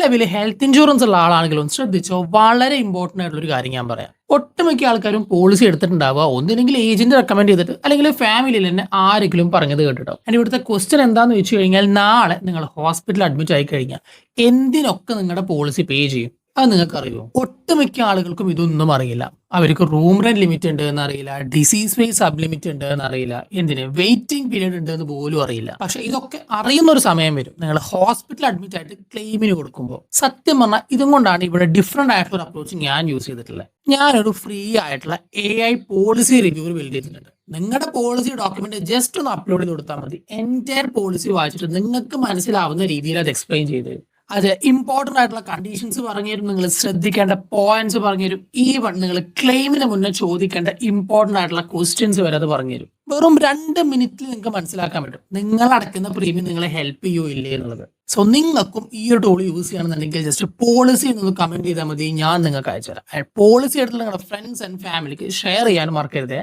നിലവിൽ health insurance ഉള്ള ആളാണെങ്കിലും ശ്രദ്ധിച്ചോ, വളരെ ഇമ്പോർട്ടന്റ് ആയിട്ടുള്ള ഒരു കാര്യം ഞാൻ പറയാം. ഒട്ടുമിക്ക ആൾക്കാരും പോളിസി എടുത്തിട്ടുണ്ടാവുക ഒന്നില്ലെങ്കിൽ ഏജന്റ് റെക്കമെൻഡ് ചെയ്തിട്ട്, അല്ലെങ്കിൽ ഫാമിലിയിൽ തന്നെ ആരെങ്കിലും പറഞ്ഞത് കേട്ടിട്ടോ. ആൻഡ് ഇവിടുത്തെ ക്വസ്റ്റ്യൻ എന്താന്ന് വെച്ച് കഴിഞ്ഞാൽ, നാളെ നിങ്ങൾ ഹോസ്പിറ്റലിൽ അഡ്മിറ്റ് ആയി കഴിഞ്ഞാൽ എന്തിനൊക്കെ നിങ്ങളുടെ പോളിസി പേ ചെയ്യും? അത് നിങ്ങൾക്ക് അറിയുമോ? ഒട്ടുമിക്ക ആളുകൾക്കും ഇതൊന്നും അറിയില്ല. അവർക്ക് റൂം റെന്റ് ലിമിറ്റ് ഉണ്ട് എന്ന് അറിയില്ല, ഡിസീസ് ഫേസ് സബ് ലിമിറ്റ് ഉണ്ട് എന്ന് അറിയില്ല, എന്തിന് വെയിറ്റിംഗ് പീരീഡ് ഉണ്ട് എന്ന് പോലും അറിയില്ല. പക്ഷെ ഇതൊക്കെ അറിയുന്ന ഒരു സമയം വരും നിങ്ങൾ ഹോസ്പിറ്റൽ അഡ്മിറ്റ് ആയിട്ട് ക്ലെയിമിന് കൊടുക്കുമ്പോൾ. സത്യം പറഞ്ഞാൽ ഇതും കൊണ്ടാണ് ഇവിടെ ഡിഫറെന്റ് ആയിട്ടുള്ള ഒരു അപ്രോച്ച് ഞാൻ യൂസ് ചെയ്തിട്ടുള്ളത്. ഞാനൊരു ഫ്രീ ആയിട്ടുള്ള AI പോളിസി റിവ്യൂ ബിൽഡ് ചെയ്തിട്ടുണ്ട്. നിങ്ങളുടെ പോളിസി ഡോക്യുമെന്റ് ജസ്റ്റ് ഒന്ന് അപ്ലോഡ് ചെയ്ത് കൊടുത്താൽ മതി. എൻറ്റയർ പോളിസി വായിച്ചിട്ട് നിങ്ങൾക്ക് മനസ്സിലാവുന്ന രീതിയിൽ അത് എക്സ്പ്ലെയിൻ ചെയ്ത് തരും. അത് ഇമ്പോർട്ടന്റ് ആയിട്ടുള്ള കണ്ടീഷൻസ് പറഞ്ഞുതരും, നിങ്ങൾ ശ്രദ്ധിക്കേണ്ട പോയിന്റ്സ് പറഞ്ഞുതരും, ഈവൺ നിങ്ങൾ ക്ലെയിമിന് മുന്നേ ചോദിക്കേണ്ട ഇമ്പോർട്ടന്റ് ആയിട്ടുള്ള ക്വസ്റ്റ്യൻസ് വരെ അത് പറഞ്ഞുതരും. വെറും 2 മിനിറ്റിൽ നിങ്ങൾക്ക് മനസ്സിലാക്കാൻ പറ്റും നിങ്ങൾ അടയ്ക്കുന്ന പ്രീമിയം നിങ്ങളെ ഹെൽപ്പ് ചെയ്യോ ഇല്ലേ എന്നുള്ളത്. സോ നിങ്ങൾക്കും ഈ ഒരു ടൂൾ യൂസ് ചെയ്യണമെന്നുണ്ടെങ്കിൽ ജസ്റ്റ് പോളിസി എന്ന് കമന്റ് ചെയ്താൽ മതി, ഞാൻ നിങ്ങൾക്ക് അയച്ചുതരാം. പോളിസി ആയിട്ടുള്ള നിങ്ങളുടെ ഫ്രണ്ട്സ് ആൻഡ് ഫാമിലിക്ക് ഷെയർ ചെയ്യാൻ മറക്കരുതേ.